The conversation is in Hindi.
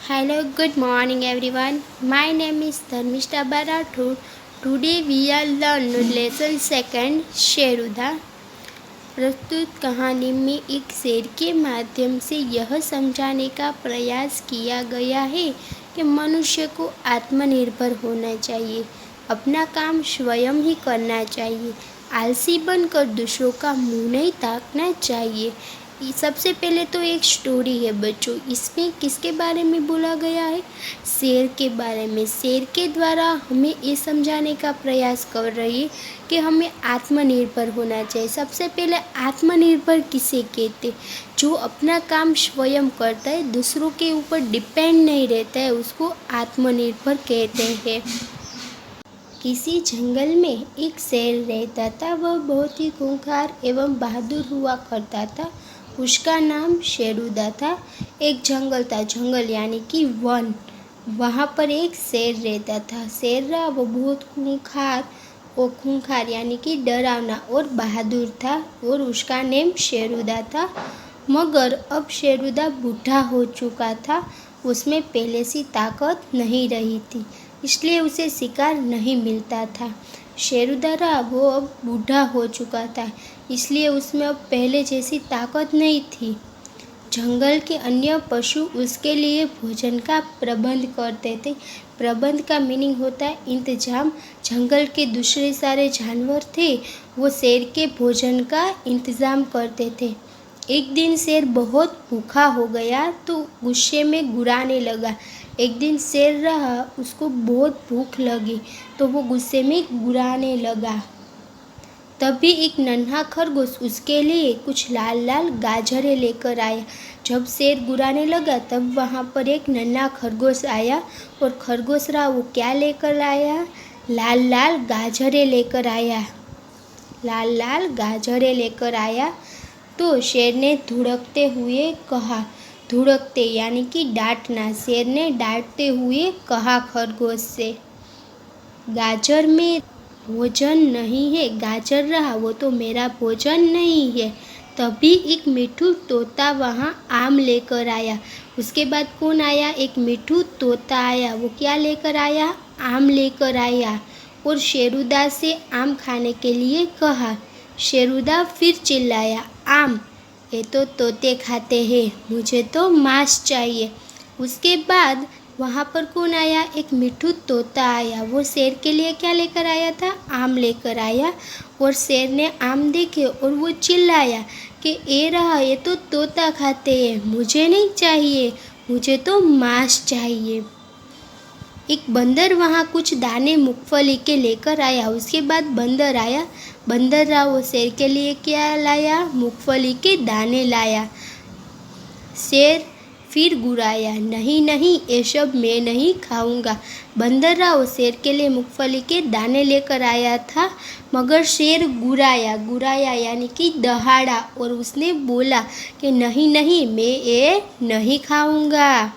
Hello, good morning everyone. My name is Dharmishta Barathur. Today we are learn lesson second शेरुदा। प्रस्तुत कहानी में एक शेर के माध्यम से यह समझाने का प्रयास किया गया है कि मनुष्य को आत्मनिर्भर होना चाहिए, अपना काम स्वयं ही करना चाहिए, आलसी बनकर दूसरों का मुंह नहीं ताकना चाहिए। सबसे पहले तो एक स्टोरी है बच्चों। इसमें किसके बारे में बोला गया है? शेर के बारे में। शेर के द्वारा हमें ये समझाने का प्रयास कर रही है कि हमें आत्मनिर्भर होना चाहिए। सबसे पहले आत्मनिर्भर किसे कहते? जो अपना काम स्वयं करता है, दूसरों के ऊपर डिपेंड नहीं रहता है, उसको आत्मनिर्भर कहते हैं। किसी जंगल में एक शेर रहता था। वह बहुत ही खूंखार एवं बहादुर हुआ करता था। उसका नाम शेरुदा था। एक जंगल था, जंगल यानी कि वन। वहाँ पर एक शेर रहता था। शेर रहा वो बहुत खूंखार यानी कि डरावना और बहादुर था और उसका नेम शेरुदा था। मगर अब शेरुदा बूढ़ा हो चुका था। उसमें पहले सी ताकत नहीं रही थी, इसलिए उसे शिकार नहीं मिलता था। शेरुदा वो अब बूढ़ा हो चुका था, इसलिए उसमें अब पहले जैसी ताकत नहीं थी। जंगल के अन्य पशु उसके लिए भोजन का प्रबंध करते थे। प्रबंध का मीनिंग होता है इंतजाम। जंगल के दूसरे सारे जानवर थे, वो शेर के भोजन का इंतज़ाम करते थे। एक दिन शेर बहुत भूखा हो गया तो गुस्से में गुर्राने लगा। एक दिन शेर रहा, उसको बहुत भूख लगी तो वो गुस्से में गुर्राने लगा। तभी एक नन्हा खरगोश उसके लिए कुछ लाल लाल गाजरें लेकर आया। जब शेर गुर्राने लगा तब वहाँ पर एक नन्हा खरगोश आया और खरगोश रहा वो क्या लेकर आया? लाल लाल गाजरें लेकर आया। लाल लाल गाजरें लेकर आया तो शेर ने धुड़कते हुए कहा, धुड़कते यानी कि डांटना। शेर ने डांटते हुए कहा खरगोश से, गाजर में भोजन नहीं है। गाजर रहा वो तो मेरा भोजन नहीं है। तभी एक मिठू तोता वहाँ आम लेकर आया। उसके बाद कौन आया? एक मिठू तोता आया। वो क्या लेकर आया? आम लेकर आया और शेरुदा से आम खाने के लिए कहा। शेरुदा फिर चिल्लाया, आम? ये तो तोते खाते हैं, मुझे तो मांस चाहिए। उसके बाद वहाँ पर कौन आया? एक मिठू तोता आया। वो शेर के लिए क्या लेकर आया था? आम लेकर आया। और शेर ने आम देखे और वो चिल्लाया कि ये रहा, ये तो तोता खाते हैं, मुझे नहीं चाहिए, मुझे तो मांस चाहिए। एक बंदर वहाँ कुछ दाने मूंगफली के लेकर आया। उसके बाद बंदर आया। बंदर रहा वो शेर के लिए क्या लाया? मूंगफली के दाने लाया। शेर फिर गुर्राया, नहीं नहीं, ये सब मैं नहीं खाऊंगा। बंदर रहा वो शेर के लिए मूंगफली के दाने लेकर आया था, मगर शेर गुर्राया यानी कि दहाड़ा और उसने बोला कि नहीं नहीं, मैं ये नहीं खाऊंगा।